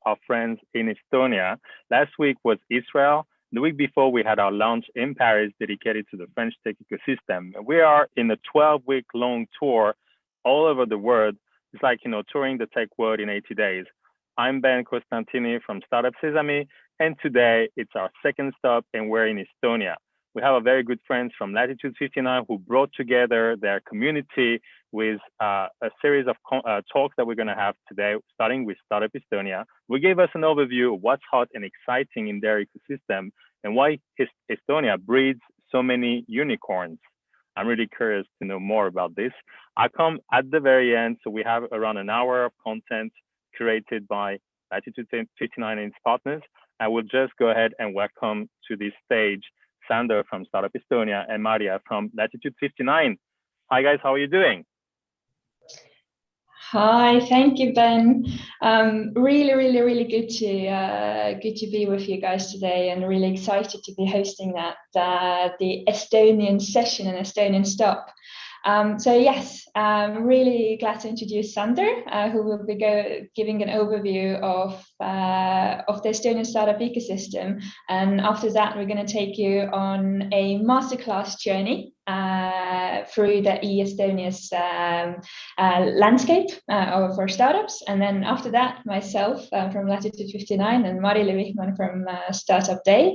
our friends in Estonia. Last week was Israel. The week before, we had our launch in Paris dedicated to the French tech ecosystem. We are in a 12-week-long tour all over the world. It's like, touring the tech world in 80 days. I'm Ben Costantini from Startup Sesamers, and today it's our second stop, and we're in Estonia. We have a very good friends from Latitude 59 who brought together their community with a series of talks that we're going to have today, starting with Startup Estonia. We gave us an overview of what's hot and exciting in their ecosystem and why Estonia breeds so many unicorns. I'm really curious to know more about this. I come at the very end, so we have around an hour of content curated by Latitude 59 and its partners. I will just go ahead and welcome to this stage Sander from Startup Estonia and Maarja from Latitude 59. Hi guys, how are you doing? Hi, thank you, Ben. Really good to be with you guys today, and really excited to be hosting the Estonian session and Estonian stop. So yes, I'm really glad to introduce Sander, who will be giving an overview of the Estonian startup ecosystem. And after that, we're going to take you on a masterclass journey through the Estonia's landscape for startups. And then after that, myself from Latitude 59 and Marili Vihmann from sTARTUpday,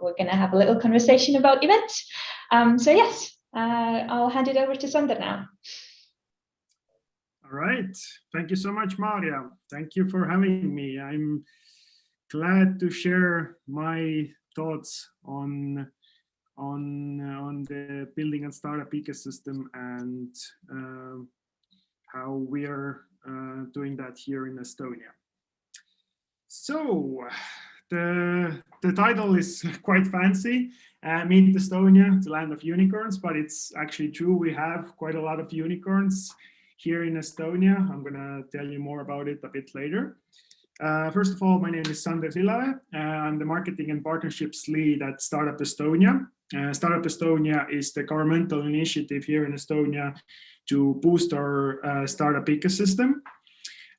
we're going to have a little conversation about events. So yes. I'll hand it over to Sander now. All right. Thank you so much, Maarja. Thank you for having me. I'm glad to share my thoughts on the building and startup ecosystem and how we are doing that here in Estonia. So the title is quite fancy. Meet Estonia, the land of unicorns, but it's actually true. We have quite a lot of unicorns here in Estonia. I'm going to tell you more about it a bit later. First of all, my name is Sander Sillavee. I'm the marketing and partnerships lead at Startup Estonia. Startup Estonia is the governmental initiative here in Estonia to boost our startup ecosystem.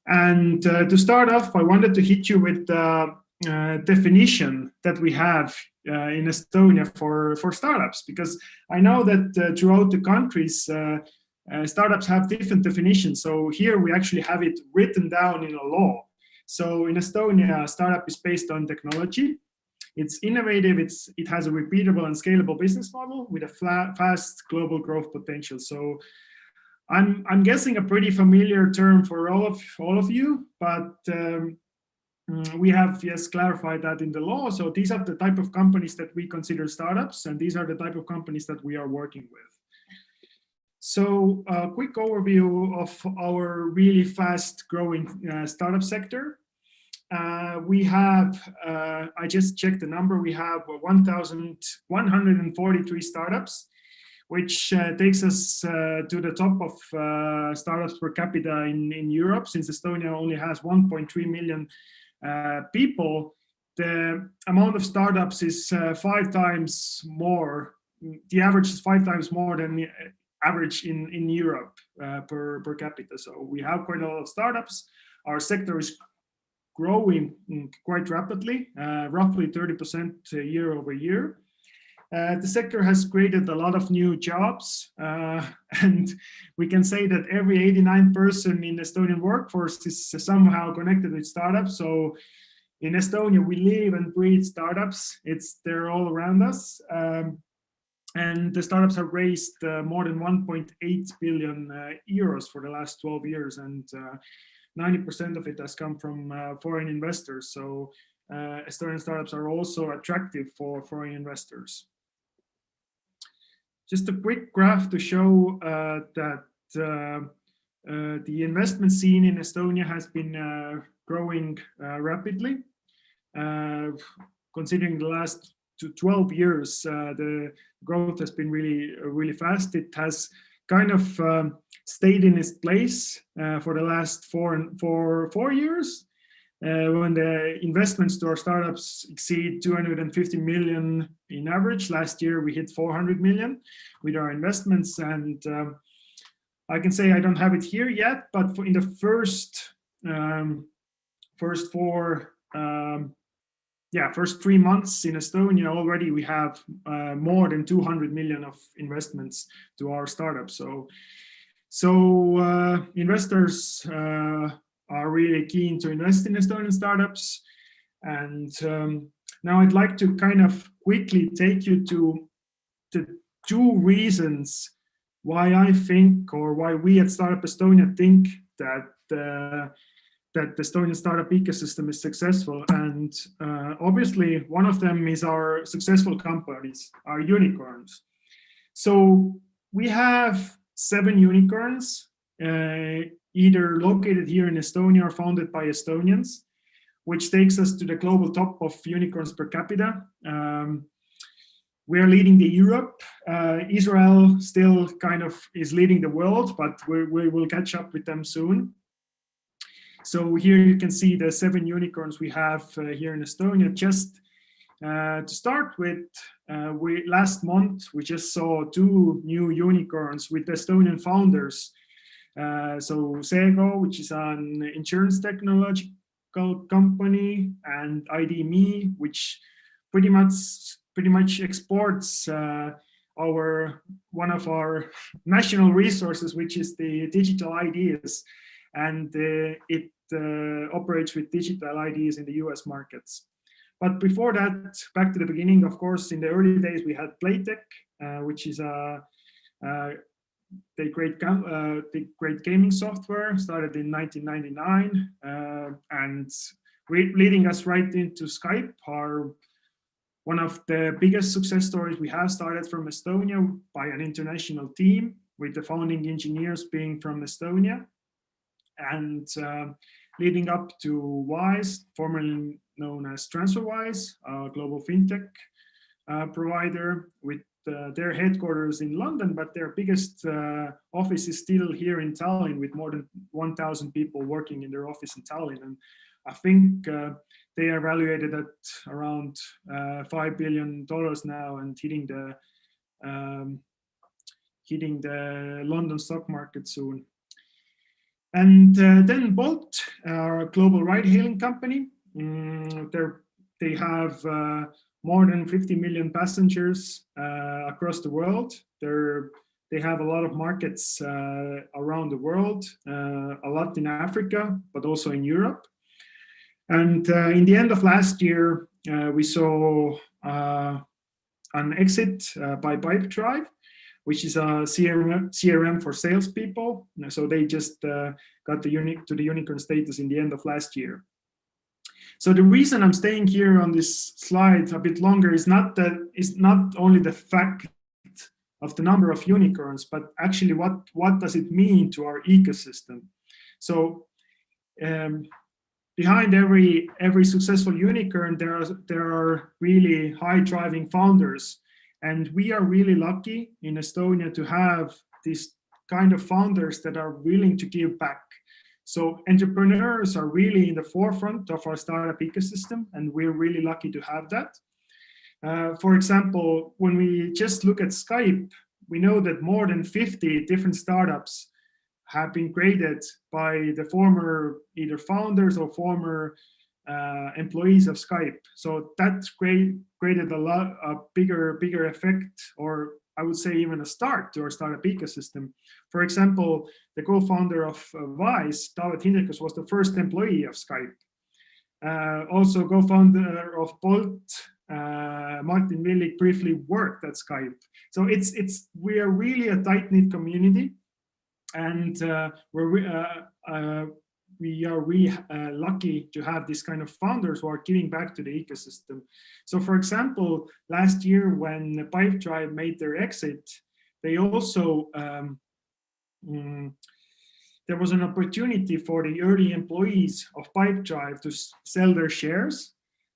And to start off, I wanted to hit you with the definition that we have in Estonia for startups, because I know that throughout the countries, startups have different definitions. So here we actually have it written down in a law. So in Estonia, a startup is based on technology. It's innovative. It has a repeatable and scalable business model with a fast global growth potential. So I'm guessing a pretty familiar term for all of you, but we have, yes, clarified that in the law. So these are the type of companies that we consider startups, and these are the type of companies that we are working with. So a quick overview of our really fast growing startup sector. We have, I just checked the number, we have 1,143 startups, which takes us to the top of startups per capita in Europe, since Estonia only has 1.3 million people. The amount of startups is 5 times more. The average is 5 times more than the average in Europe per capita. So we have quite a lot of startups. Our sector is growing quite rapidly, roughly 30% year over year. The sector has created a lot of new jobs, and we can say that every 89 person in the Estonian workforce is somehow connected with startups. So in Estonia, we live and breathe startups. They're all around us. And the startups have raised more than 1.8 billion euros for the last 12 years, and 90% of it has come from foreign investors. So Estonian startups are also attractive for foreign investors. Just a quick graph to show that the investment scene in Estonia has been growing rapidly. Considering the last 12 years, the growth has been really fast. It has kind of stayed in its place for the last four years. When the investments to our startups exceed 250 million in average. Last year we hit 400 million with our investments, and I can say I don't have it here yet, but in the first first 3 months in Estonia already we have more than 200 million of investments to our startup. So investors are really keen to invest in Estonian startups. And now I'd like to kind of quickly take you to the 2 reasons why I think, or why we at Startup Estonia think that that the Estonian startup ecosystem is successful. And obviously one of them is our successful companies, our unicorns. So we have 7 unicorns, either located here in Estonia or founded by Estonians, which takes us to the global top of unicorns per capita. We are leading the Europe. Israel still kind of is leading the world, but we will catch up with them soon. So here you can see the 7 unicorns we have here in Estonia. Just to start with, last month we just saw 2 new unicorns with Estonian founders. So sTARTUpday, which is an insurance technological company, and ID.me, which pretty much exports one of our national resources, which is the digital IDs, and it operates with digital IDs in the US markets. But before that, back to the beginning, of course, in the early days we had Playtech, which is the great gaming software, started in 1999, and leading us right into Skype, one of the biggest success stories we have, started from Estonia by an international team, with the founding engineers being from Estonia, and leading up to Wise, formerly known as TransferWise, a global fintech provider with their headquarters in London, but their biggest office is still here in Tallinn, with more than 1,000 people working in their office in Tallinn. And I think they are valuated at around $5 billion now, and hitting the London stock market soon. And then Bolt, our global ride-hailing company. They have more than 50 million passengers across the world. They have a lot of markets around the world, a lot in Africa, but also in Europe. And in the end of last year, we saw an exit by Pipedrive, which is a CRM for salespeople. So they just got the unicorn status in the end of last year. So the reason I'm staying here on this slide a bit longer is not only the fact of the number of unicorns, but actually what does it mean to our ecosystem. So behind every successful unicorn, there are really high driving founders. And we are really lucky in Estonia to have these kind of founders that are willing to give back. So entrepreneurs are really in the forefront of our startup ecosystem, and we're really lucky to have that. For example, when we just look at Skype, we know that more than 50 different startups have been created by the former either founders or former employees of Skype. So that's created a bigger effect, or I would say even a start to our startup ecosystem. For example, the co-founder of Wise, Taavet Hindrikus, was the first employee of Skype. Also, co-founder of Bolt, Marten Villig, briefly worked at Skype. So we are really a tight-knit community, and we are really lucky to have this kind of founders who are giving back to the ecosystem. So for example, last year when Pipedrive made their exit, they also, there was an opportunity for the early employees of Pipedrive to sell their shares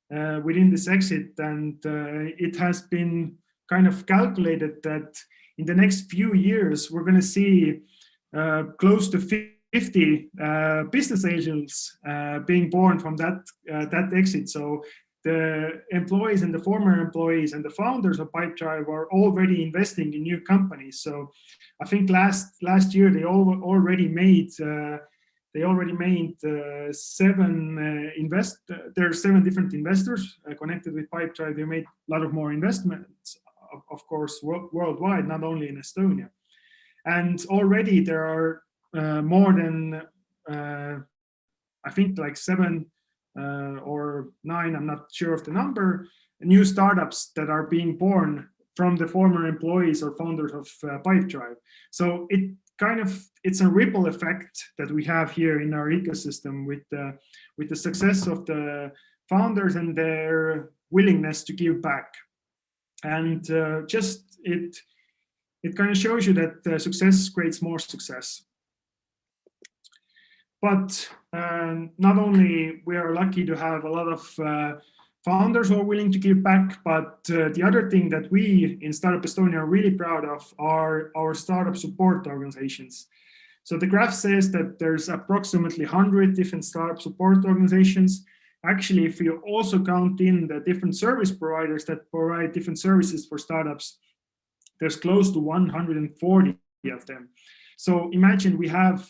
within this exit. And it has been kind of calculated that in the next few years, we're going to see close to 50 business angels being born from that exit. So the employees and the former employees and the founders of Pipedrive are already investing in new companies. So I think last year they already made They already made there are 7 different investors connected with Pipedrive. They made a lot of more investments, of course, worldwide, not only in Estonia. And already there are more than, I think like 7 or 9, I'm not sure of the number, new startups that are being born from the former employees or founders of Pipedrive. So it's a ripple effect that we have here in our ecosystem with the success of the founders and their willingness to give back. And it kind of shows you that success creates more success. But not only we are lucky to have a lot of founders who are willing to give back, but the other thing that we in Startup Estonia are really proud of are our startup support organizations. So the graph says that there's approximately 100 different startup support organizations. Actually, if you also count in the different service providers that provide different services for startups, there's close to 140 of them. So imagine we have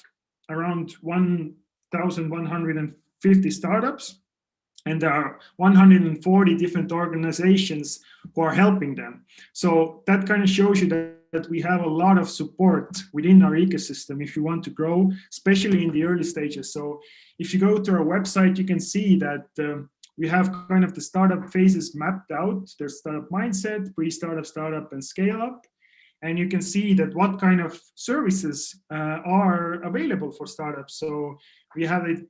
around 1,150 startups, and there are 140 different organizations who are helping them. So that kind of shows you that we have a lot of support within our ecosystem if you want to grow, especially in the early stages. So if you go to our website, you can see that we have kind of the startup phases mapped out. There's startup mindset, pre-startup, startup, and scale up. And you can see that what kind of services are available for startups. So we have it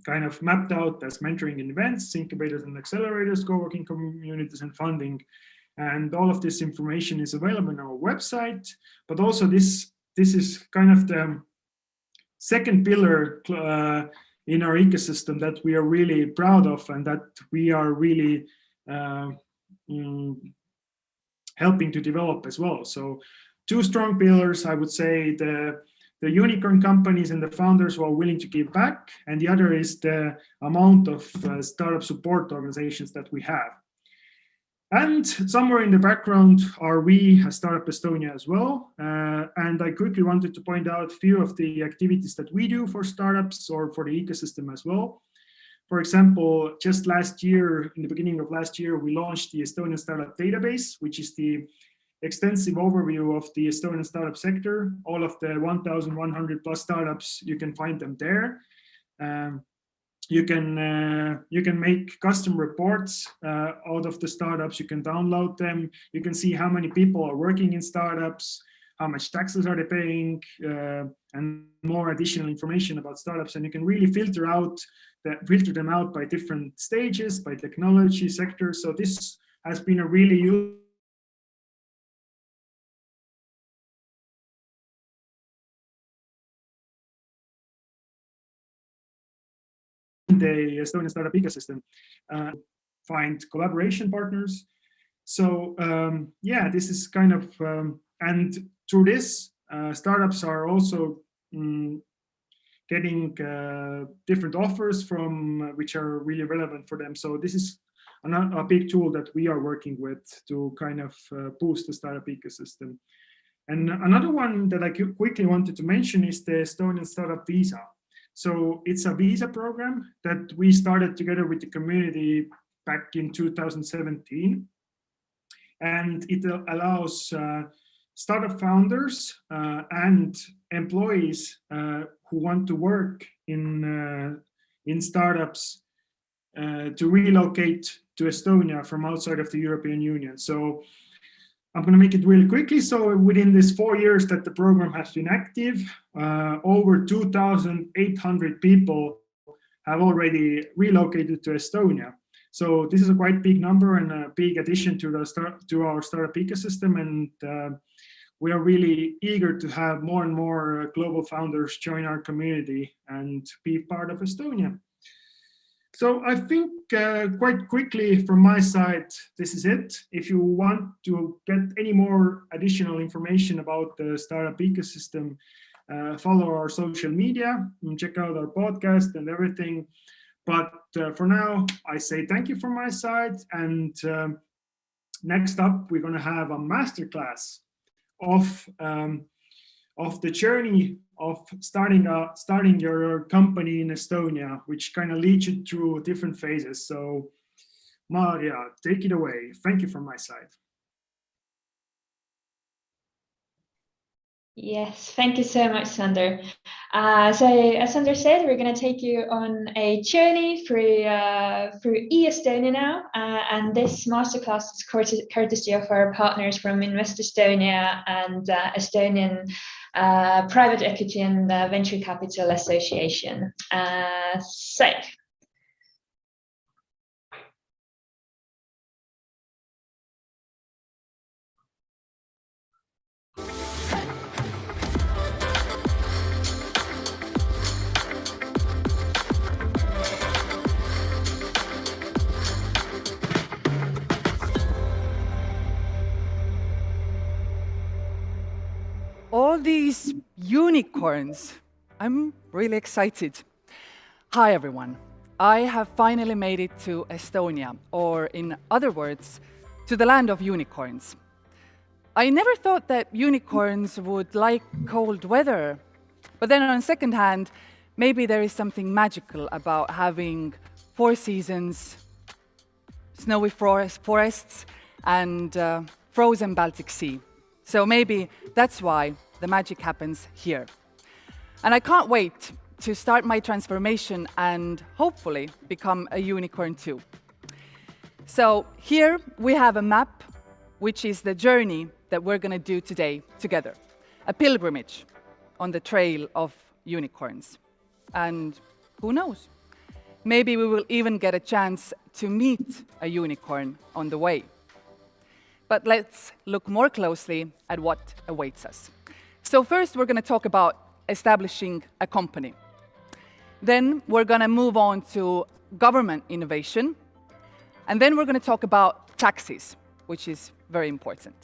kind of mapped out as mentoring and events, incubators and accelerators, co-working communities, and funding. And all of this information is available on our website. But also this is kind of the second pillar in our ecosystem that we are really proud of and that we are really helping to develop as well. So 2 strong pillars, I would say, the unicorn companies and the founders who are willing to give back, and the other is the amount of startup support organizations that we have. And somewhere in the background are we at Startup Estonia as well. And I quickly wanted to point out a few of the activities that we do for startups or for the ecosystem as well. For example, just last year, in the beginning of last year, we launched the Estonian Startup Database, which is the extensive overview of the Estonian startup sector. All of the 1,100 plus startups, you can find them there. You can make custom reports out of the startups. You can download them. You can see how many people are working in startups, how much taxes are they paying, and more additional information about startups. And you can really filter them out by different stages, by technology sector. So this has been a really useful the Estonian startup ecosystem, find collaboration partners. So yeah, this is kind of, and through this, startups are also getting different offers from which are really relevant for them. So this is a big tool that we are working with to kind of boost the startup ecosystem. And another one that I quickly wanted to mention is the Estonian Startup Visa. So it's a visa program that we started together with the community back in 2017. And it allows startup founders and employees who want to work in startups to relocate to Estonia from outside of the European Union. So I'm going to make it really quickly. So within these 4 years that the program has been active, over 2,800 people have already relocated to Estonia. So this is a quite big number and a big addition to our startup ecosystem. And we are really eager to have more and more global founders join our community and be part of Estonia. So I think quite quickly from my side, this is it. If you want to get any more additional information about the startup ecosystem, follow our social media and check out our podcast and everything. But for now, I say thank you from my side. And next up, we're going to have a masterclass of of the journey of starting your company in Estonia, which kind of leads you through different phases. So Maarja, take it away. Thank you from my side. Yes, thank you so much, Sander. So as Sander said, we're going to take you on a journey through eStonia now, and this masterclass is courtesy of our partners from Invest Estonia and Estonian Private Equity and Venture Capital Association. So. All these unicorns. I'm really excited. Hi, everyone. I have finally made it to Estonia, or in other words, to the land of unicorns. I never thought that unicorns would like cold weather, but then on second hand, maybe there is something magical about having 4 seasons, snowy forests, and frozen Baltic Sea. So maybe that's why the magic happens here. And I can't wait to start my transformation and hopefully become a unicorn too. So here we have a map, which is the journey that we're going to do today together. A pilgrimage on the trail of unicorns. And who knows? Maybe we will even get a chance to meet a unicorn on the way. But let's look more closely at what awaits us. So first, we're going to talk about establishing a company. Then we're going to move on to government innovation. And then we're going to talk about taxes, which is very important.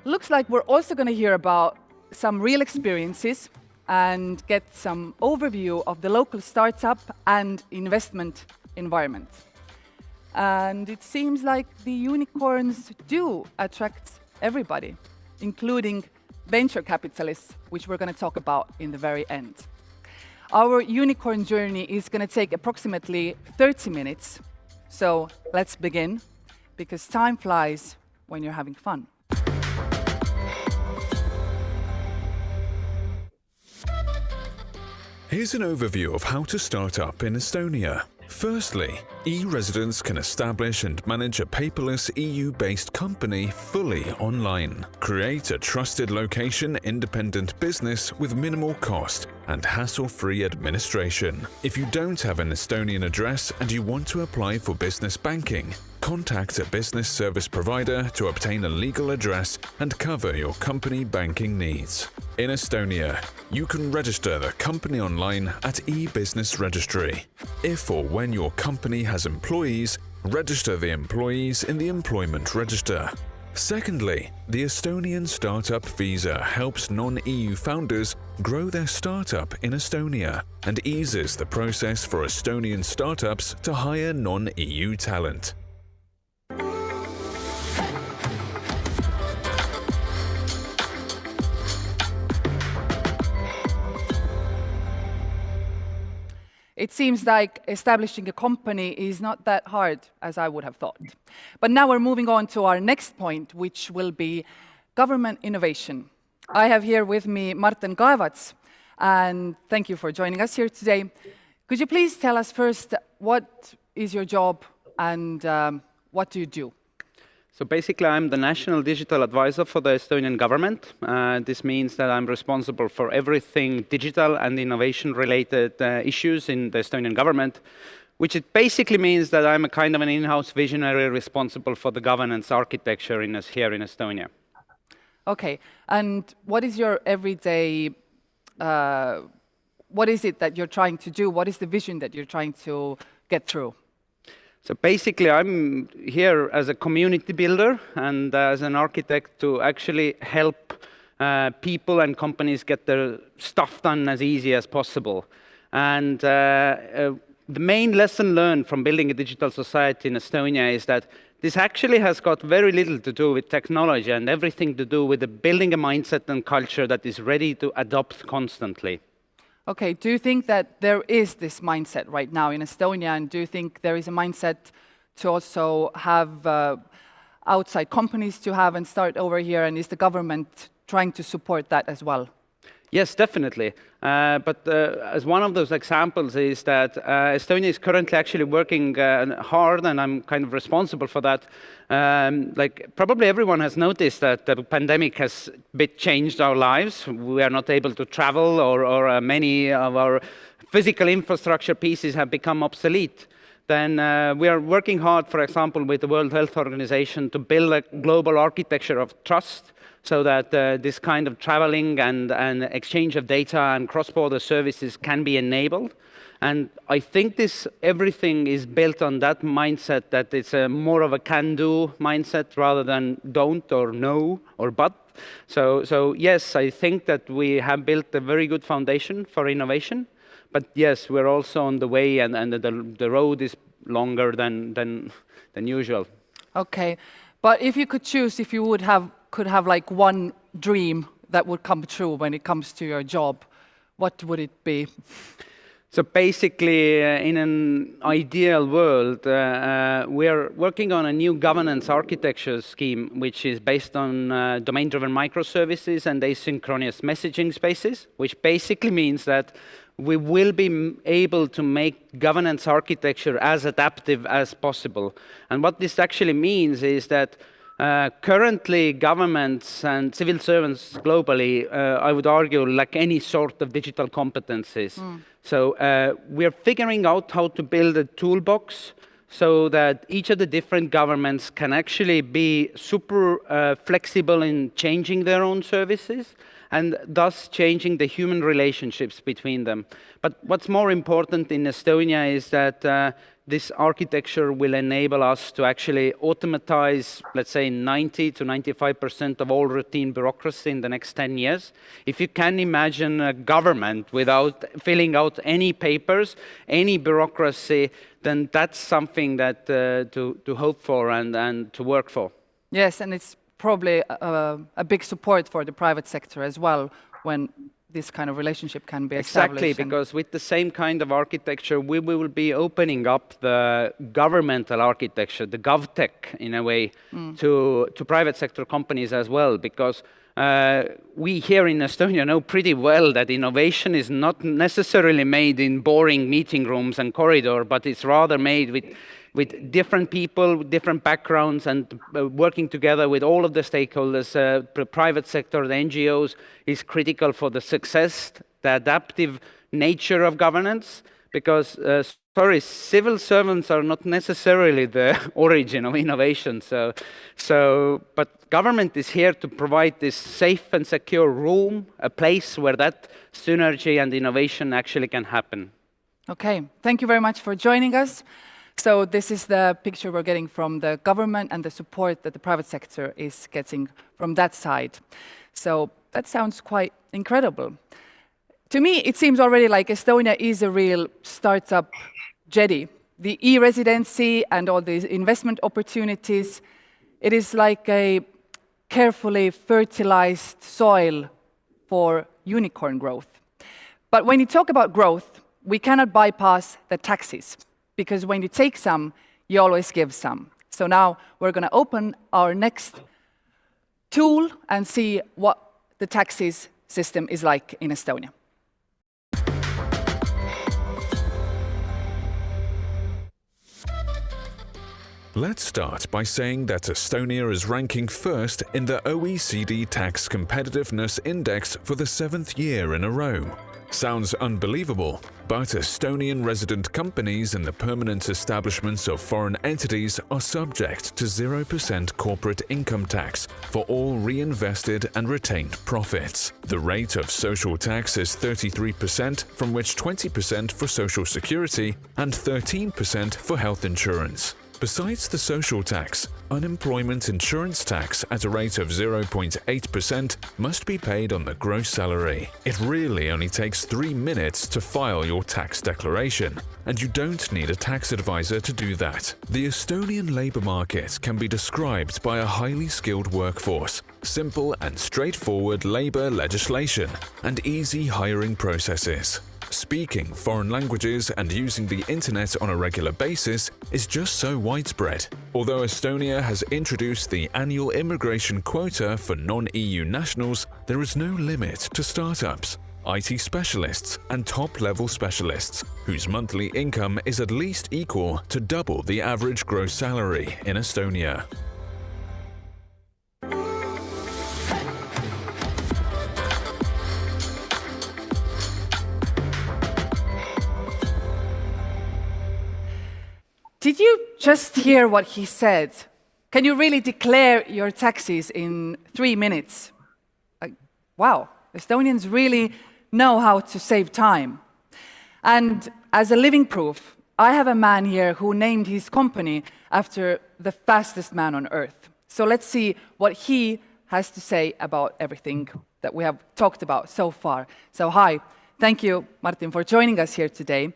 Looks like we're also going to hear about some real experiences and get some overview of the local startup and investment environment. And it seems like the unicorns do attract everybody, including venture capitalists, which we're going to talk about in the very end. Our unicorn journey is going to take approximately 30 minutes. So let's begin, because time flies when you're having fun. Here's an overview of how to start up in Estonia. Firstly, e-residents can establish and manage a paperless EU-based company fully online. Create a trusted location-independent business with minimal cost and hassle-free administration. If you don't have an Estonian address and you want to apply for business banking, contact a business service provider to obtain a legal address and cover your company banking needs. In Estonia, you can register the company online at e-business registry. If or when your company has employees, register the employees in the employment register. Secondly, the Estonian Startup Visa helps non-EU founders grow their startup in Estonia and eases the process for Estonian startups to hire non-EU talent. It seems like establishing a company is not that hard as I would have thought. But now we're moving on to our next point, which will be government innovation. I have here with me Marten Kaevats, and thank you for joining us here today. Could you please tell us first, what is your job and what do you do? So basically, I'm the National Digital Advisor for the Estonian government. This means that I'm responsible for everything digital and innovation-related issues in the Estonian government, which it basically means that I'm a kind of an in-house visionary responsible for the governance architecture here in Estonia. Okay, and what is your everyday, what is it that you're trying to do? What is the vision that you're trying to get through? So basically, I'm here as a community builder and as an architect to actually help people and companies get their stuff done as easy as possible. And the main lesson learned from building a digital society in Estonia is that This actually has got very little to do with technology and everything to do with building a mindset and culture that is ready to adopt constantly. Okay, do you think that there is this mindset right now in Estonia, and do you think there is a mindset to also have outside companies to have and start over here, and is the government trying to support that as well? Yes, definitely. But as one of those examples is that Estonia is currently actually working hard, and I'm kind of responsible for that. Like probably everyone has noticed that the pandemic has a bit changed our lives. We are not able to travel, or many of our physical infrastructure pieces have become obsolete. Then we are working hard, for example, with the World Health Organization to build a global architecture of trust, so that this kind of traveling and exchange of data and cross-border services can be enabled. And I think everything is built on that mindset, that it's more of a can-do mindset rather than don't or no or but. So yes, I think that we have built a very good foundation for innovation. But yes, we're also on the way, and the road is longer than usual. Okay, but if you could choose, if you could have like one dream that would come true when it comes to your job, what would it be? So basically, in an ideal world, we are working on a new governance architecture scheme, which is based on domain-driven microservices and asynchronous messaging spaces, which basically means that we will be able to make governance architecture as adaptive as possible. And what this actually means is that currently governments and civil servants globally, I would argue, lack any sort of digital competencies. So we're figuring out how to build a toolbox so that each of the different governments can actually be super flexible in changing their own services, and thus changing the human relationships between them. But what's more important in Estonia is that this architecture will enable us to actually automatize, let's say, 90 to 95% of all routine bureaucracy in the next 10 years. If you can imagine a government without filling out any papers, any bureaucracy, then that's something that to hope for and to work for. Yes, and it's probably a big support for the private sector as well, when this kind of relationship can be established. Exactly, because with the same kind of architecture, we will be opening up the governmental architecture, the GovTech in a way, to private sector companies as well, because we here in Estonia know pretty well that innovation is not necessarily made in boring meeting rooms and corridor, but it's rather made with different people, different backgrounds, and working together with all of the stakeholders, the private sector, the NGOs, is critical for the success, the adaptive nature of governance, because, civil servants are not necessarily the origin of innovation. But government is here to provide this safe and secure room, a place where that synergy and innovation actually can happen. Okay, thank you very much for joining us. So this is the picture we're getting from the government and the support that the private sector is getting from that side. So that sounds quite incredible. To me, it seems already like Estonia is a real startup jetty. The e-residency and all these investment opportunities, it is like a carefully fertilized soil for unicorn growth. But when you talk about growth, we cannot bypass the taxes, because when you take some, you always give some. So now we're going to open our next tool and see what the taxes system is like in Estonia. Let's start by saying that Estonia is ranking first in the OECD Tax Competitiveness Index for the 7th year in a row. Sounds unbelievable, but Estonian resident companies and the permanent establishments of foreign entities are subject to 0% corporate income tax for all reinvested and retained profits. The rate of social tax is 33%, from which 20% for social security and 13% for health insurance. Besides the social tax, unemployment insurance tax at a rate of 0.8% must be paid on the gross salary. It really only takes 3 minutes to file your tax declaration, and you don't need a tax advisor to do that. The Estonian labour market can be described by a highly skilled workforce, simple and straightforward labour legislation, and easy hiring processes. Speaking foreign languages and using the internet on a regular basis is just so widespread. Although Estonia has introduced the annual immigration quota for non-EU nationals, there is no limit to startups, IT specialists and top-level specialists, whose monthly income is at least equal to double the average gross salary in Estonia. Did you just hear what he said? Can you really declare your taxes in 3 minutes? Wow, Estonians really know how to save time. And as a living proof, I have a man here who named his company after the fastest man on earth. So let's see what he has to say about everything that we have talked about so far. So hi, thank you, Marten, for joining us here today.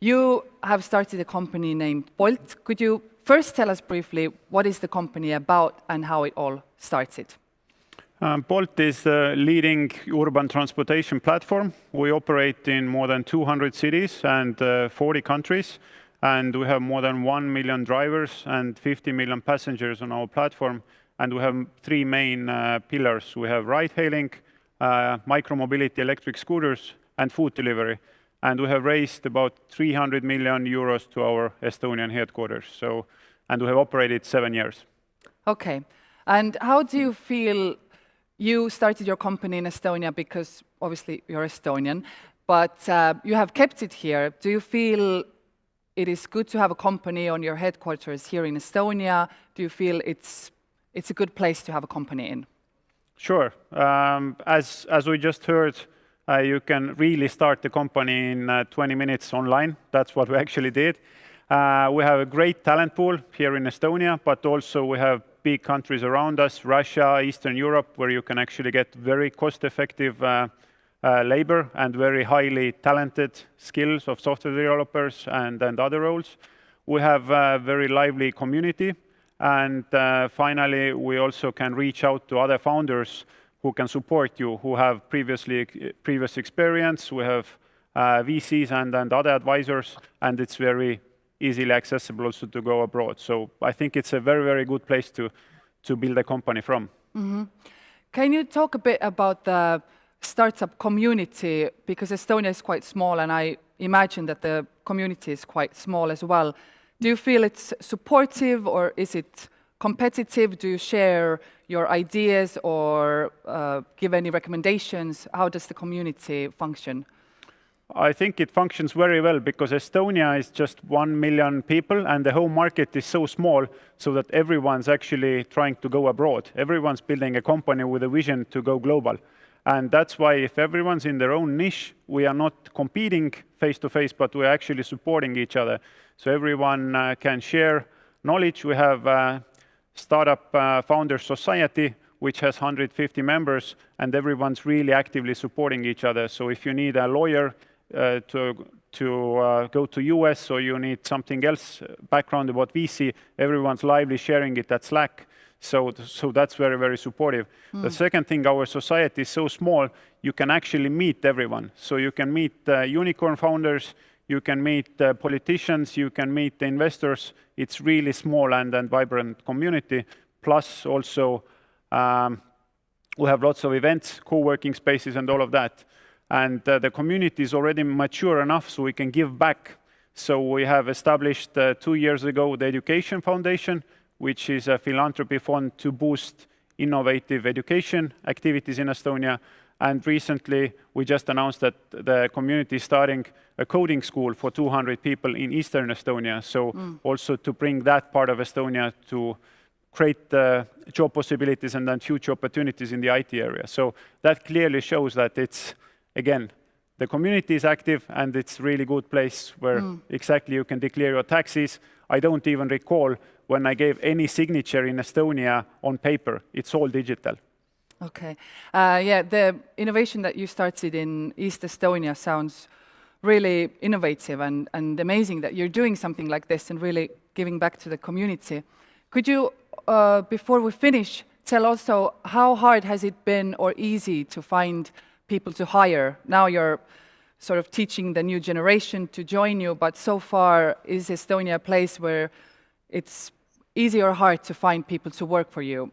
You have started a company named Bolt. Could you first tell us briefly what is the company about and how it all started? Bolt is a leading urban transportation platform. We operate in more than 200 cities and 40 countries, and we have more than 1 million drivers and 50 million passengers on our platform. And we have 3 main pillars. We have ride-hailing, micromobility, electric scooters, and food delivery. And we have raised about 300 million euros to our Estonian headquarters. And we have operated 7 years. Okay. And how do you feel you started your company in Estonia because obviously you're Estonian, but you have kept it here. Do you feel it is good to have a company on your headquarters here in Estonia? Do you feel it's a good place to have a company in? Sure. As we just heard, you can really start the company in 20 minutes online. That's what we actually did. We have a great talent pool here in Estonia, but also we have big countries around us, Russia, Eastern Europe, where you can actually get very cost-effective labor and very highly talented skills of software developers and other roles. We have a very lively community. And finally, we also can reach out to other founders who can support you, who have previous experience. We have VCs and other advisors, and it's very easily accessible also to go abroad. So I think it's a very, very good place to build a company from. Mm-hmm. Can you talk a bit about the startup community? Because Estonia is quite small, and I imagine that the community is quite small as well. Do you feel it's supportive, or is it competitive? Do you share your ideas or give any recommendations? How does the community function? I think it functions very well because Estonia is just 1 million people and the home market is so small so that everyone's actually trying to go abroad. Everyone's building a company with a vision to go global. And that's why if everyone's in their own niche, we are not competing face-to-face, but we're actually supporting each other. So everyone can share knowledge. We have Startup Founders Society, which has 150 members, and everyone's really actively supporting each other. So if you need a lawyer to go to US or you need something else, background about VC, everyone's lively sharing it at Slack. So that's very, very supportive. The second thing, our society is so small, you can actually meet everyone. So you can meet unicorn founders, you can meet politicians, you can meet the investors. It's really small and vibrant community. Plus also, we have lots of events, co-working spaces and all of that. And the community is already mature enough so we can give back. So we have established 2 years ago the Education Foundation, which is a philanthropy fund to boost innovative education activities in Estonia. And recently, we just announced that the community is starting a coding school for 200 people in Eastern Estonia. So also to bring that part of Estonia to create job possibilities and then future opportunities in the IT area. So that clearly shows that it's, again, the community is active and it's a really good place where exactly you can declare your taxes. I don't even recall when I gave any signature in Estonia on paper. It's all digital. Okay. Yeah, the innovation that you started in East Estonia sounds really innovative and amazing that you're doing something like this and really giving back to the community. Could you, before we finish, tell also how hard has it been or easy to find people to hire? Now you're sort of teaching the new generation to join you, but so far, is Estonia a place where it's easy or hard to find people to work for you?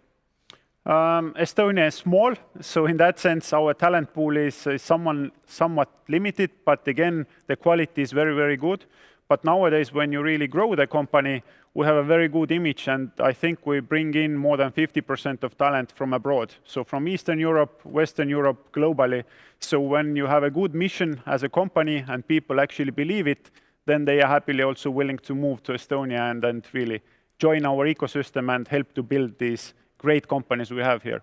Estonia is small, so in that sense, our talent pool is somewhat limited, but again, the quality is very, very good. But nowadays, when you really grow the company, we have a very good image, and I think we bring in more than 50% of talent from abroad. So from Eastern Europe, Western Europe, globally. So when you have a good mission as a company and people actually believe it, then they are happily also willing to move to Estonia and really join our ecosystem and help to build these great companies we have here.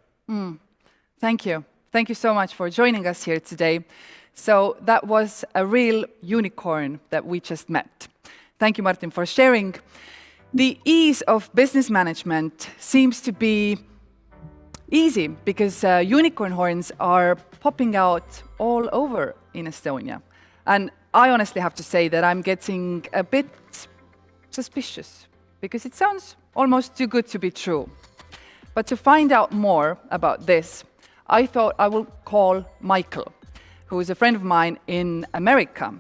Thank you. Thank you so much for joining us here today. So that was a real unicorn that we just met. Thank you, Marten, for sharing. The ease of business management seems to be easy because unicorn horns are popping out all over in Estonia. And I honestly have to say that I'm getting a bit suspicious because it sounds almost too good to be true. But to find out more about this, I thought I will call Michael, who is a friend of mine in America.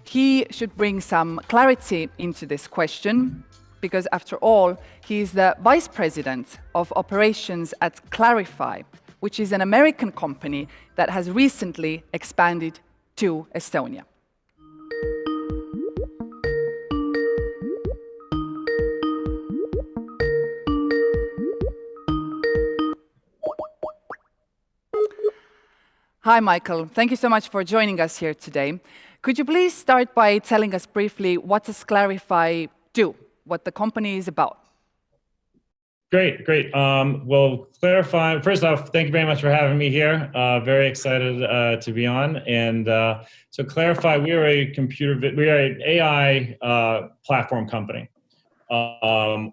He should bring some clarity into this question, because after all, he is the vice president of operations at Clarifai, which is an American company that has recently expanded to Estonia. Hi, Michael. Thank you so much for joining us here today. Could you please start by telling us briefly what does Clarifai do, what the company is about? Great. Well, Clarifai, first off, thank you very much for having me here. Very excited to be on. And so Clarifai, we are an AI platform company.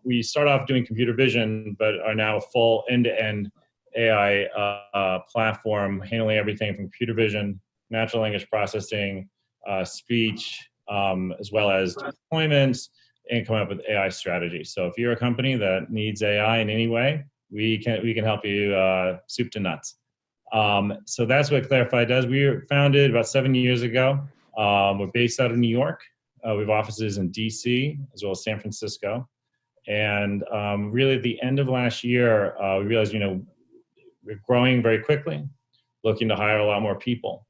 We start off doing computer vision, but are now a full end-to-end AI platform, handling everything from computer vision, natural language processing, speech, as well as deployments, and come up with AI strategies. So if you're a company that needs AI in any way, we can help you soup to nuts. So that's what Clarifai does. We were founded about 7 years ago. We're based out of New York. We have offices in DC as well as San Francisco. And really at the end of last year, we realized, we're growing very quickly, looking to hire a lot more people.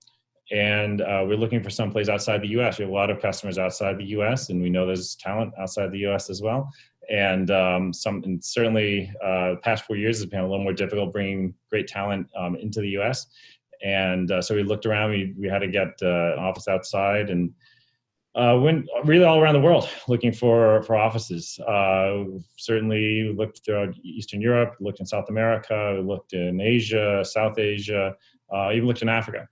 And we're looking for someplace outside the US. We have a lot of customers outside the US, and we know there's talent outside the US as well. And certainly the past 4 years has been a little more difficult bringing great talent into the US. And so we looked around, we had to get an office outside, and went really all around the world looking for offices. Certainly looked throughout Eastern Europe, looked in South America, looked in Asia, South Asia, even looked in Africa.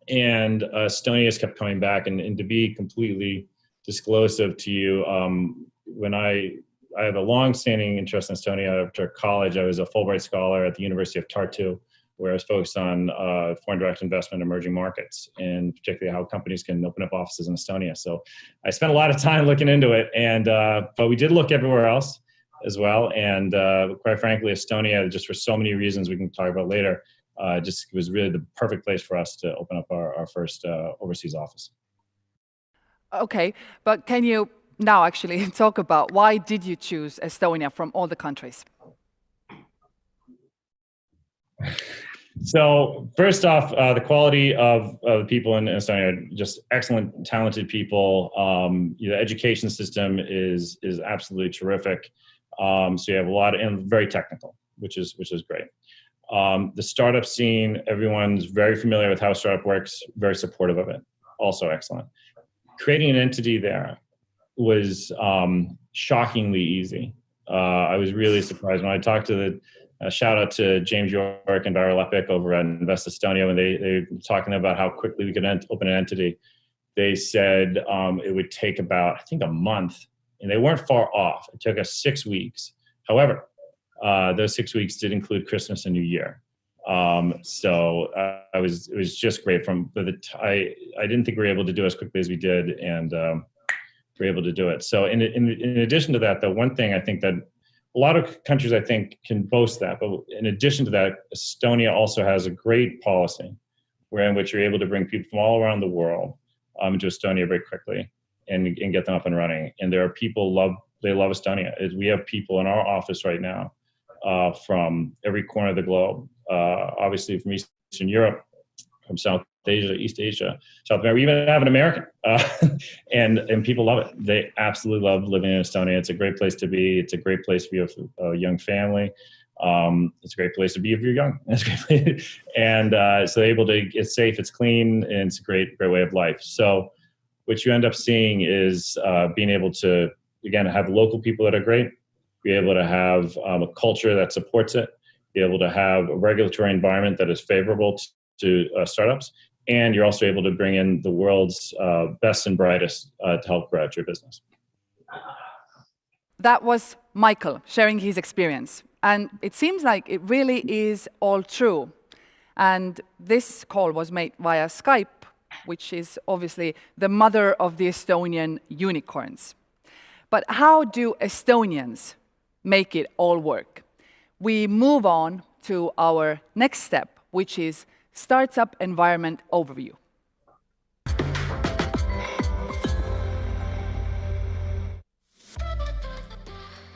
And Estonia has kept coming back. And to be completely disclosive to you, when I have a long-standing interest in Estonia. After college, I was a Fulbright scholar at the University of Tartu, where I was focused on foreign direct investment in emerging markets, and particularly how companies can open up offices in Estonia. So I spent a lot of time looking into it, and but we did look everywhere else as well. And quite frankly, Estonia, just for so many reasons we can talk about later, just was really the perfect place for us to open up our first overseas office. Okay, but can you now actually talk about why did you choose Estonia from all the countries? So first off, the quality of the people in Estonia are just excellent, talented people. The education system is absolutely terrific. So you have a lot of, and very technical, which is great. The startup scene, everyone's very familiar with how a startup works, very supportive of it, also excellent. Creating an entity there was shockingly easy. I was really surprised when I talked to the shout out to James York and Barry Lepik over at Invest Estonia when they were talking about how quickly we could open an entity. They said it would take about, I think, a month And they weren't far off. It took us 6 weeks. However, those 6 weeks did include Christmas and New Year. So it was just great. I didn't think we were able to do as quickly as we did, and we were able to do it. So in addition to that, the one thing I think that a lot of countries, I think, can boast that, but in addition to that, Estonia also has a great policy in which you're able to bring people from all around the world into Estonia very quickly and get them up and running. And there are people they love Estonia. We have people in our office right now from every corner of the globe, obviously from Eastern Europe, from South Asia, East Asia, South America. We even have an American, and people love it. They absolutely love living in Estonia. It's a great place to be. It's a great place if you have a young family. It's a great place to be if you're young. It's a great place. And so they're able to, it's safe, it's clean, and it's a great way of life. So what you end up seeing is being able to, again, have local people that are great, be able to have a culture that supports it, be able to have a regulatory environment that is favorable to startups, and you're also able to bring in the world's best and brightest to help grow out your business. That was Michael sharing his experience. And it seems like it really is all true. And this call was made via Skype, which is obviously the mother of the Estonian unicorns. But how do Estonians make it all work? We move on to our next step, which is Startup Environment Overview.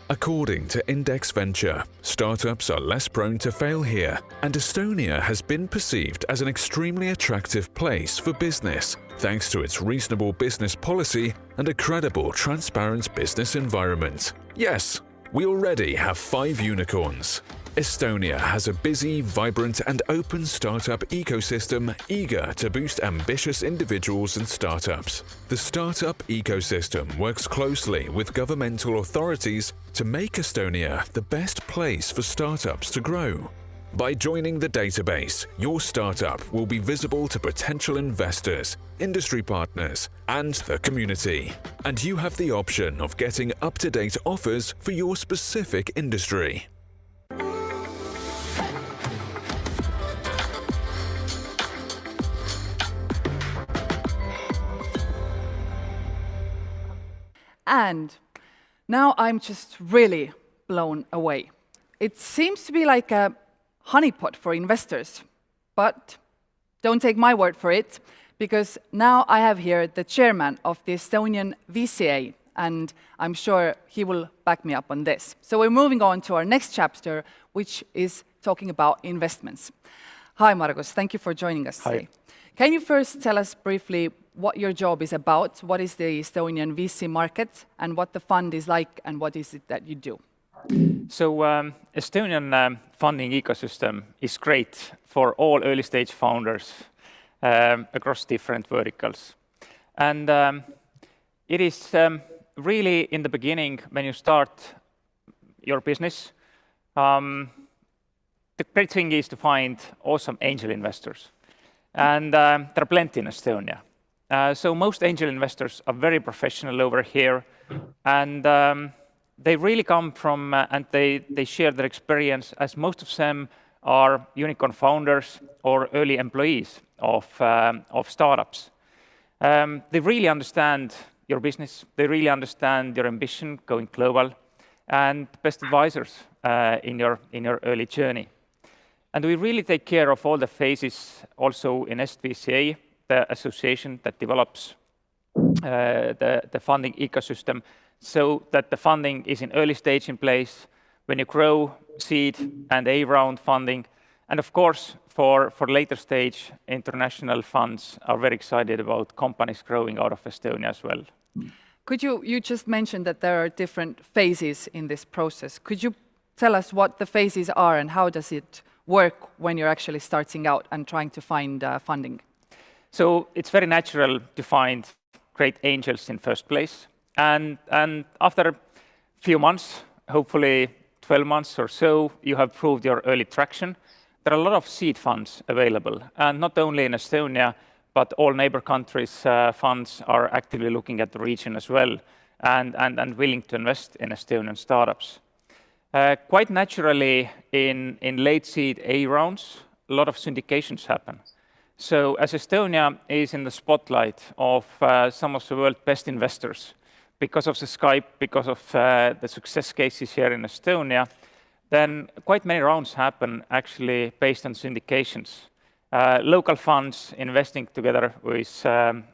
According to Index Venture, startups are less prone to fail here, and Estonia has been perceived as an extremely attractive place for business, thanks to its reasonable business policy and a credible, transparent business environment. Yes, we already have 5 unicorns. Estonia has a busy, vibrant and open startup ecosystem eager to boost ambitious individuals and startups. The startup ecosystem works closely with governmental authorities to make Estonia the best place for startups to grow. By joining the database, your startup will be visible to potential investors, industry partners, and the community. And you have the option of getting up-to-date offers for your specific industry. And now I'm just really blown away. It seems to be like a honeypot for investors, but don't take my word for it, because now I have here the chairman of the Estonian VCA, and I'm sure he will back me up on this. So we're moving on to our next chapter, which is talking about investments. Hi, Margus. Thank you for joining us today. Can you first tell us briefly what your job is about, what is the Estonian VC market, and what the fund is like, and what is it that you do? So Estonian funding ecosystem is great for all early-stage founders across different verticals. And it is really in the beginning, when you start your business, the great thing is to find awesome angel investors. And there are plenty in Estonia. So most angel investors are very professional over here, and they really come from, and they share their experience, as most of them are unicorn founders or early employees of startups. They really understand your business, they really understand your ambition going global, and best advisors in your early journey. And we really take care of all the phases also in EstVCA, the association that develops the funding ecosystem, so that the funding is in early stage in place when you grow, seed and A round funding. And of course, for later stage, international funds are very excited about companies growing out of Estonia as well. Could you just mentioned that there are different phases in this process. Could you tell us what the phases are and how does it work when you're actually starting out and trying to find funding? So it's very natural to find great angels in first place. And after a few months, hopefully 12 months or so, you have proved your early traction. There are a lot of seed funds available, and not only in Estonia, but all neighbor countries' funds are actively looking at the region as well. and willing to invest in Estonian startups. Quite naturally, in late seed A rounds, a lot of syndications happen. So as Estonia is in the spotlight of some of the world's best investors, because of the Skype, because of the success cases here in Estonia, then quite many rounds happen actually based on syndications. Local funds investing together with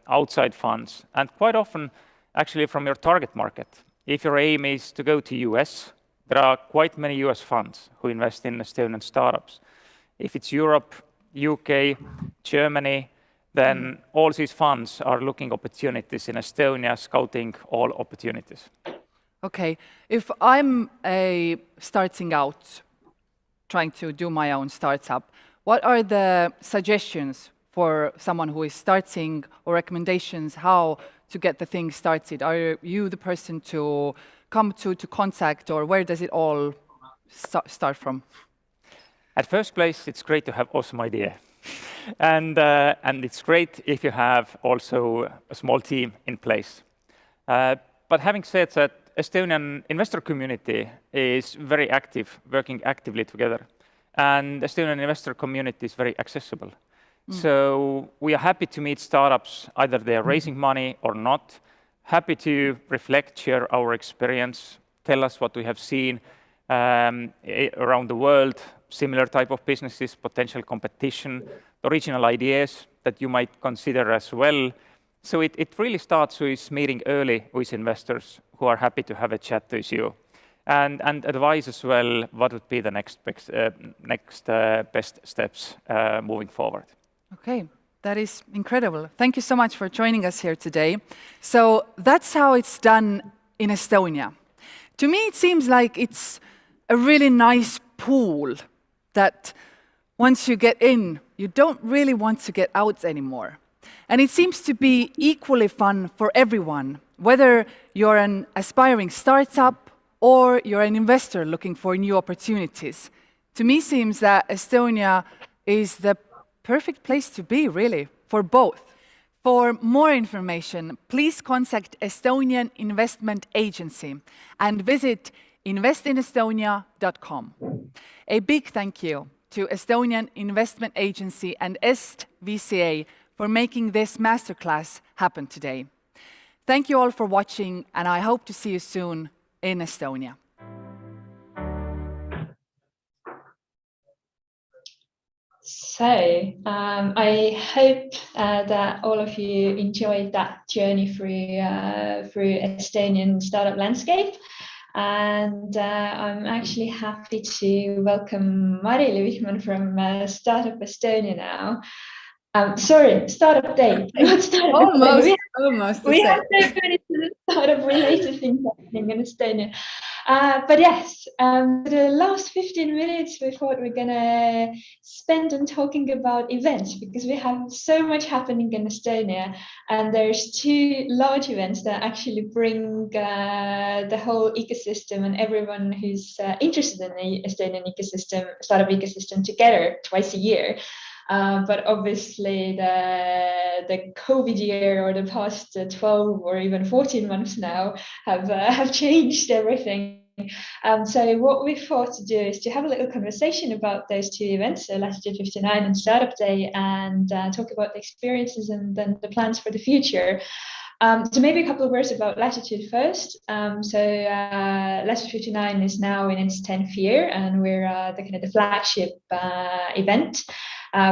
outside funds, and quite often actually from your target market. If your aim is to go to US, there are quite many US funds who invest in Estonian startups. If it's Europe, UK, Germany, then all these funds are looking opportunities in Estonia, scouting all opportunities. Okay, if I'm starting out, trying to do my own startup, what are the suggestions for someone who is starting, or recommendations how to get the thing started? Are you the person to come to contact, or where does it all start from? At first place, it's great to have awesome idea. And it's great if you have also a small team in place. But having said that, Estonian investor community is very active, working actively together. And Estonian investor community is very accessible. So we are happy to meet startups, either they are raising money or not. Happy to reflect, share our experience, tell us what we have seen around the world, similar type of businesses, potential competition, original ideas that you might consider as well. So it really starts with meeting early with investors who are happy to have a chat with you, and advise as well what would be the next best steps moving forward. Okay, that is incredible. Thank you so much for joining us here today. So that's how it's done in Estonia. To me, it seems like it's a really nice pool that once you get in, you don't really want to get out anymore. And it seems to be equally fun for everyone, whether you're an aspiring startup or you're an investor looking for new opportunities. To me, it seems that Estonia is the perfect place to be, really, for both. For more information, please contact Estonian Investment Agency and visit investinestonia.com. A big thank you to Estonian Investment Agency and EstVCA for making this masterclass happen today. Thank you all for watching, and I hope to see you soon in Estonia. So I hope that all of you enjoyed that journey through Estonian startup landscape. And I'm actually happy to welcome Marili Vihmann from Startup Estonia now. Sorry, STARTUpday, not STARTUpday. Almost. We have so many startup-related things happening in Estonia. But yes, for the last 15 minutes, we thought we're going to spend on talking about events, because we have so much happening in Estonia. And there's two large events that actually bring the whole ecosystem and everyone who's interested in the Estonian ecosystem, startup ecosystem, together twice a year. But obviously the COVID year, or the past 12 or even 14 months now, have changed everything. So what we thought to do is to have a little conversation about those two events, so Latitude 59 and STARTUpday, and talk about the experiences and then the plans for the future. So maybe a couple of words about Latitude first. Latitude 59 is now in its 10th year, and we're the flagship event.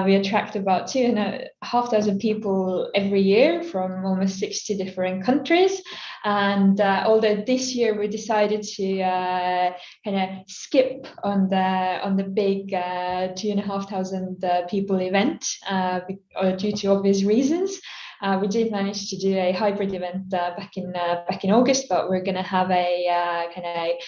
We attract about 2,500 people every year from almost 60 different countries. And although this year we decided to skip on the big 2,500 people event due to obvious reasons. We did manage to do a hybrid event back in August, but we're going to have a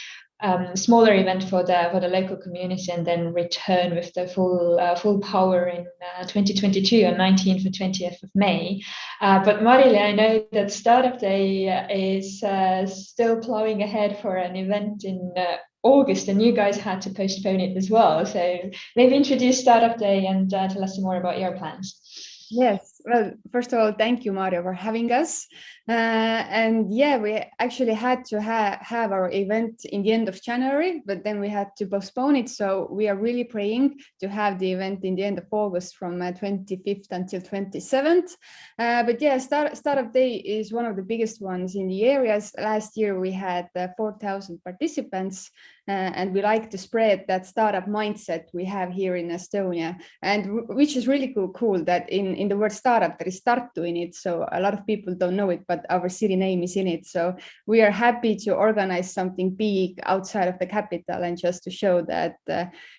smaller event for the local community, and then return with the full power in 2022 on 19th and 20th of May. But Marili, I know that STARTUpday is still plowing ahead for an event in August, and you guys had to postpone it as well. So maybe introduce STARTUpday and tell us some more about your plans. Yes. Well, first of all, thank you, Maarja, for having us. And yeah, we actually had to have our event in the end of January, but then we had to postpone it. So we are really praying to have the event in the end of August from 25th until 27th. But yeah, Startup Day is one of the biggest ones in the areas. Last year, we had 4,000 participants. And we like to spread that startup mindset we have here in Estonia, and which is really cool that in the word startup there is Tartu in it. So a lot of people don't know it, but our city name is in it. So we are happy to organize something big outside of the capital, and just to show that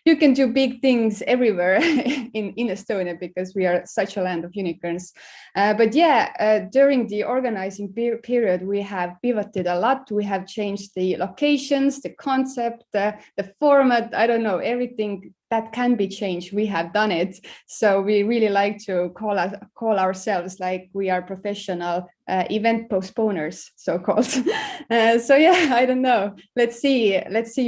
you can do big things everywhere in Estonia, because we are such a land of unicorns. But yeah, during the organizing period, we have pivoted a lot. We have changed the locations, the concept, the format, I don't know, everything that can be changed, we have done it. So we really like to call ourselves like we are professional event postponers, so-called. So yeah, I don't know. Let's see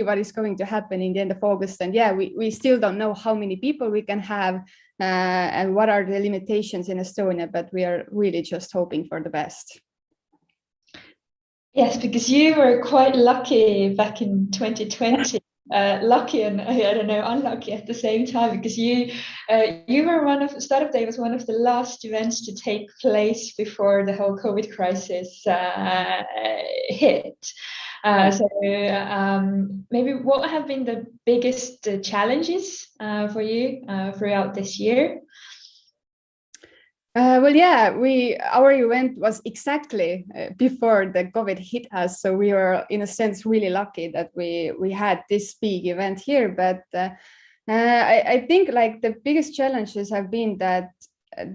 what is going to happen in the end of August. And yeah, we still don't know how many people we can have and what are the limitations in Estonia, but we are really just hoping for the best. Yes, because you were quite lucky back in 2020. Lucky and I don't know, unlucky at the same time, because you were Startup Day was one of the last events to take place before the whole COVID crisis hit. So maybe what have been the biggest challenges for you throughout this year? Well, yeah, our event was exactly before the COVID hit us, so we were in a sense really lucky that we had this big event here. But I think like the biggest challenges have been that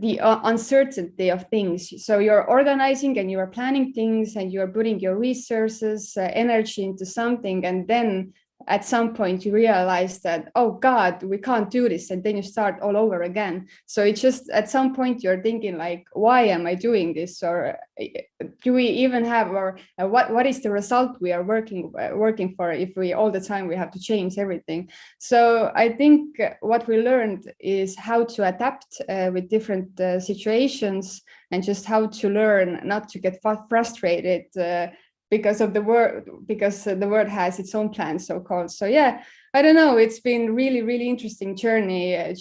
the uncertainty of things. So you're organizing and you are planning things and you are putting your resources, energy into something, and then at some point you realize that, oh God, we can't do this, and then you start all over again. So it's just at some point you're thinking like, why am I doing this, or do we even have, or what is the result we are working for if we all the time we have to change everything? So I think what we learned is how to adapt with different situations, and just how to learn not to get frustrated because the word has its own plan, so-called. So yeah, I don't know, it's been really interesting journey in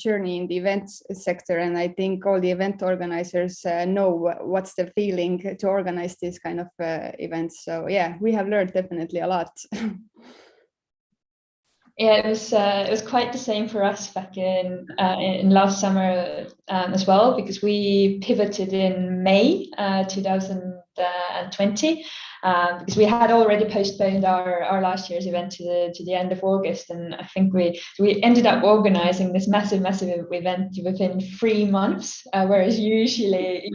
the event sector, and I think all the event organizers know what's the feeling to organize this kind of events. So yeah, we have learned definitely a lot. Yeah, it was quite the same for us back in last summer as well, because we pivoted in May 2020. Because we had already postponed our last year's event to the end of August, and I think we ended up organizing this massive event within 3 months, whereas usually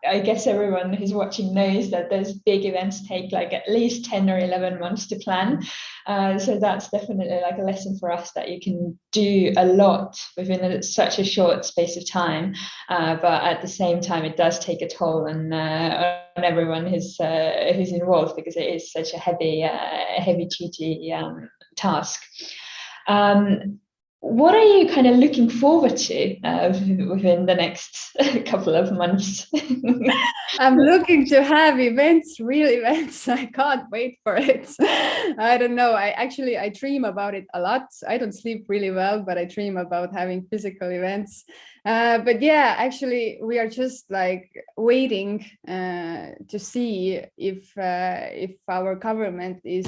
I guess everyone who's watching knows that those big events take like at least 10 or 11 months to plan. So that's definitely like a lesson for us, that you can do a lot within such a short space of time, but at the same time it does take a toll on everyone who's involved, because it is such a heavy duty task. What are you kind of looking forward to within the next couple of months? I'm looking to have events, real events. I can't wait for it. I don't know. I dream about it a lot. I don't sleep really well, but I dream about having physical events. But yeah, actually, we are just like waiting to see if our government is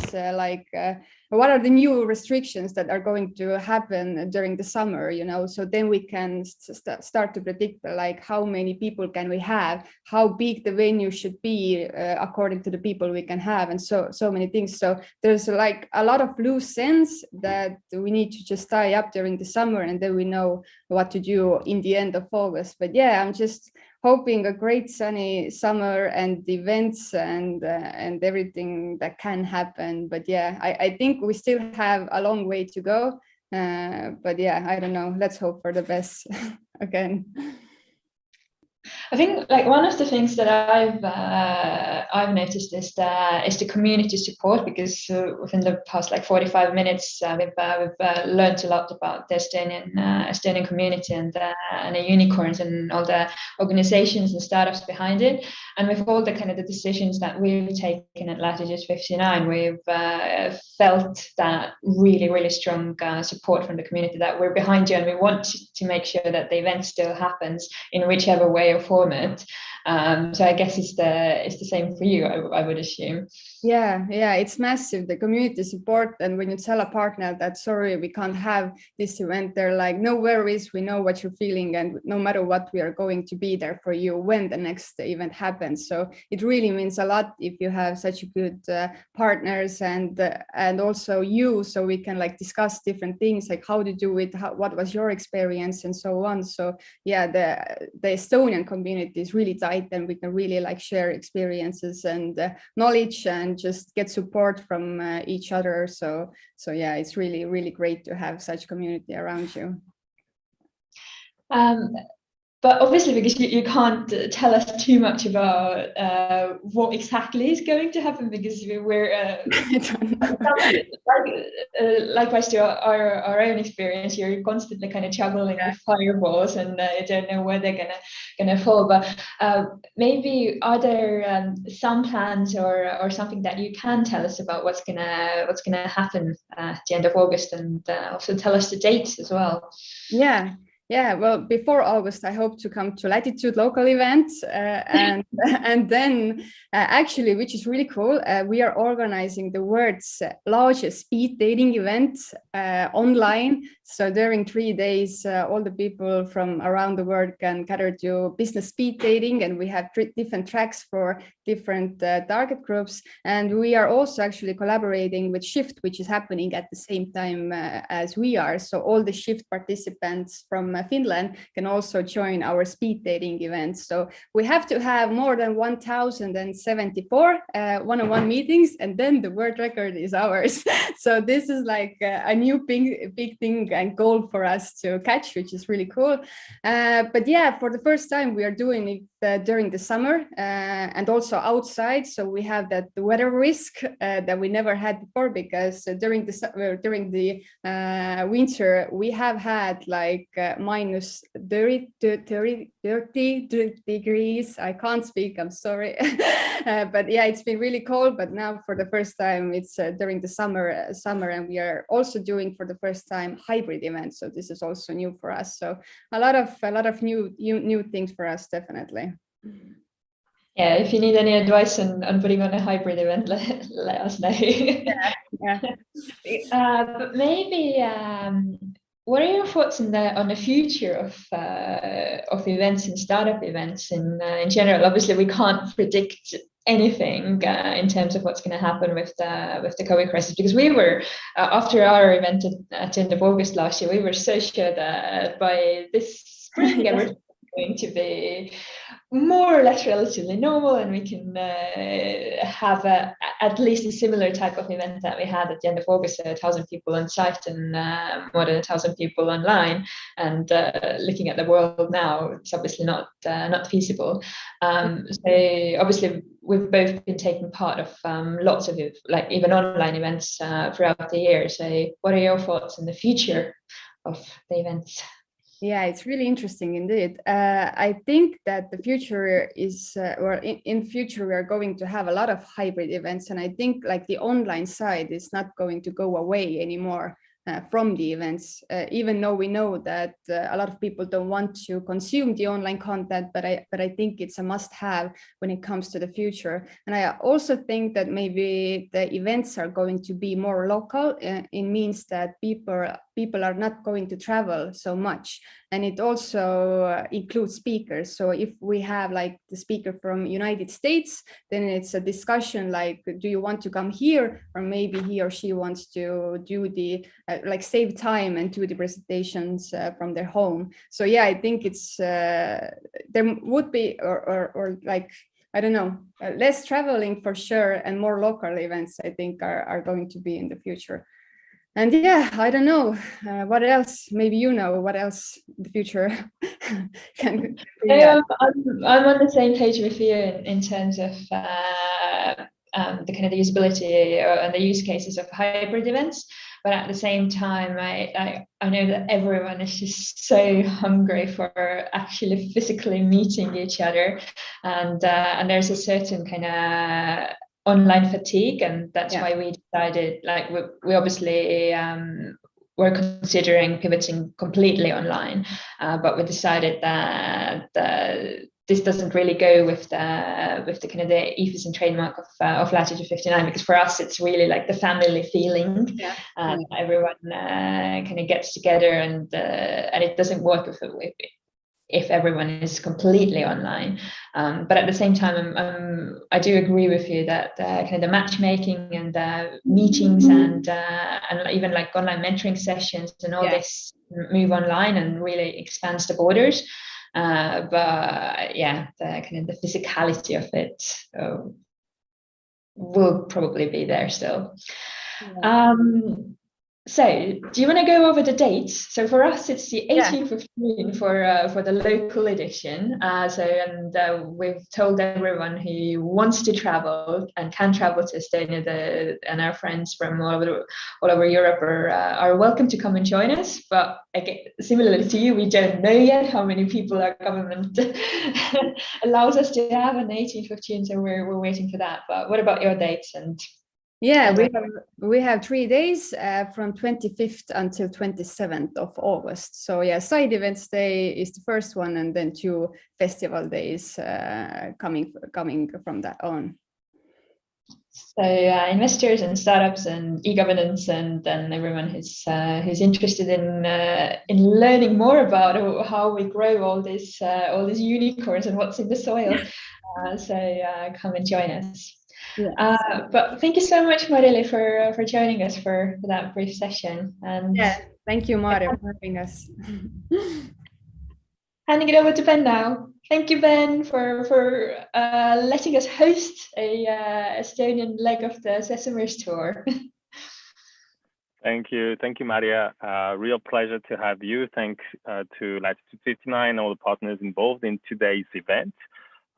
what are the new restrictions that are going to happen during the summer, you know, so then we can start to predict like how many people can we have, how big the venue should be according to the people we can have, and so many things. So there's like a lot of loose ends that we need to just tie up during the summer, and then we know what to do in the end of August. But yeah, I'm just hoping a great sunny summer and events and everything that can happen. But yeah, I think we still have a long way to go. But yeah, I don't know. Let's hope for the best again. I think like one of the things that I've noticed is the community support, because within the past like 45 minutes we've learned a lot about the Estonian community and the unicorns and all the organizations and startups behind it, and with all the kind of the decisions that we've taken at Latitude 59, we've felt that really strong support from the community, that we're behind you and we want to make sure that the event still happens in whichever way or format. So I guess it's the same for you, I would assume. Yeah, it's massive, the community support. And when you tell a partner that, sorry, we can't have this event, they're like, no worries, we know what you're feeling, and no matter what, we are going to be there for you when the next event happens. So it really means a lot if you have such good partners and also you, so we can like discuss different things, like how to do it, what was your experience and so on. So yeah, the Estonian community is really tight, and we can really like share experiences and knowledge and just get support from each other. So yeah, it's really great to have such community around you. But obviously, because you can't tell us too much about what exactly is going to happen, because we're likewise to our own experience, you're constantly kind of juggling with fireballs, and you don't know where they're gonna fall. But maybe are there some plans or something that you can tell us about what's gonna happen at the end of August, and also tell us the dates as well? Yeah, well, before August, I hope to come to Latitude local events, and then actually, which is really cool, we are organizing the world's largest speed dating event online. So during 3 days, all the people from around the world can gather to business speed dating, and we have different tracks for different target groups. And we are also actually collaborating with Shift, which is happening at the same time as we are. So all the Shift participants from Finland can also join our speed dating events. So we have to have more than 1,074 one-on-one meetings, and then the world record is ours. So this is like a new big thing and goal for us to catch, which is really cool. But yeah, for the first time, we are doing it during the summer and also outside. So we have that weather risk that we never had before, because during the winter, we have had like minus 30 degrees. I can't speak, I'm sorry. But yeah, it's been really cold. But now for the first time, it's during the summer, and we are also doing for the first time hybrid events. So this is also new for us. So a lot of new things for us, definitely. Yeah, if you need any advice on putting on a hybrid event, let us know. Yeah. But maybe what are your thoughts on the future of events and startup events in general? Obviously, we can't predict anything in terms of what's going to happen with the COVID crisis, because we were after our event at the end of August last year, we were so sure that by this spring everything was going to be more or less relatively normal, and we can have at least a similar type of event that we had at the end of August, 1,000 people on site and more than 1,000 people online. And looking at the world now, it's obviously not feasible. So obviously we've both been taking part of lots of like even online events throughout the year. So what are your thoughts on the future of the events? Yeah, it's really interesting indeed. I think that the future is, in future, we are going to have a lot of hybrid events. And I think like the online side is not going to go away anymore from the events, even though we know that a lot of people don't want to consume the online content, but I think it's a must-have when it comes to the future. And I also think that maybe the events are going to be more local. It means that people are not going to travel so much. And it also includes speakers. So if we have like the speaker from United States, then it's a discussion like, do you want to come here? Or maybe he or she wants to do the, like save time and do the presentations from their home. So yeah, I think it's, there would be, or like, I don't know, less traveling for sure, and more local events, I think are going to be in the future. And yeah, I don't know what else. Maybe you know what else the future can bring us. I'm on the same page with you in terms of the kind of the usability and the use cases of hybrid events. But at the same time, I know that everyone is just so hungry for actually physically meeting each other, and there's a certain kind of online fatigue, and that's why we decided, like, we obviously we're considering pivoting completely online, but we decided that this doesn't really go with the kind of the ethos and trademark of Latitude 59, because for us it's really like the family feeling, and everyone kind of gets together, and it doesn't work if everyone is completely online. But at the same time, I do agree with you that kind of the matchmaking and the meetings and even like online mentoring sessions and all this move online and really expands the borders. But yeah, the kind of the physicality of it will probably be there still. So do you want to go over the dates? So for us, it's the 18th of June for the local edition. We've told everyone who wants to travel and can travel to Estonia, and our friends from all over Europe are welcome to come and join us. But again, similarly to you, we don't know yet how many people our government allows us to have on the 18th of June. So we're waiting for that. But what about your dates? And yeah, we have 3 days from 25th until 27th of August. So yeah, side events day is the first one, and then 2 festival days coming from that on. So investors and startups and e-governance and everyone who's interested in learning more about how we grow all these unicorns and what's in the soil. Come and join us. Yes. But thank you so much, Marili, for joining us for that brief session. And thank you, Maarja, for having us. Handing it over to Ben now. Thank you, Ben, for letting us host a Estonian leg of the Sesamers tour. Thank you, Maarja. Real pleasure to have you. Thanks to Latitude 59, all the partners involved in today's event.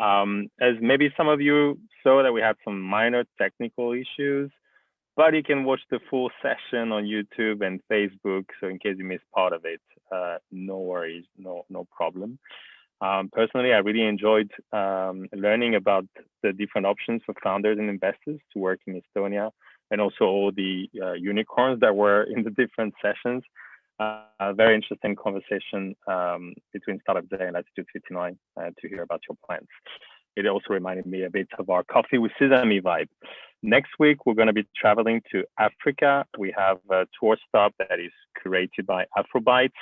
As maybe some of you saw, that we had some minor technical issues, but you can watch the full session on YouTube and Facebook. So in case you missed part of it, no worries, no problem. Personally, I really enjoyed learning about the different options for founders and investors to work in Estonia, and also all the unicorns that were in the different sessions. A very interesting conversation between sTARTUpday and Latitude 59 to hear about your plans. It also reminded me a bit of our Coffee with Sesamers vibe. Next week, we're going to be traveling to Africa. We have a tour stop that is curated by Afrobytes.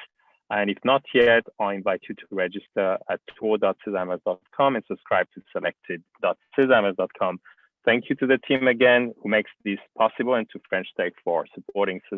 And if not yet, I invite you to register at tour.sesamers.com and subscribe to selected.sesamers.com. Thank you to the team again who makes this possible, and to French Tech for supporting Sesamers.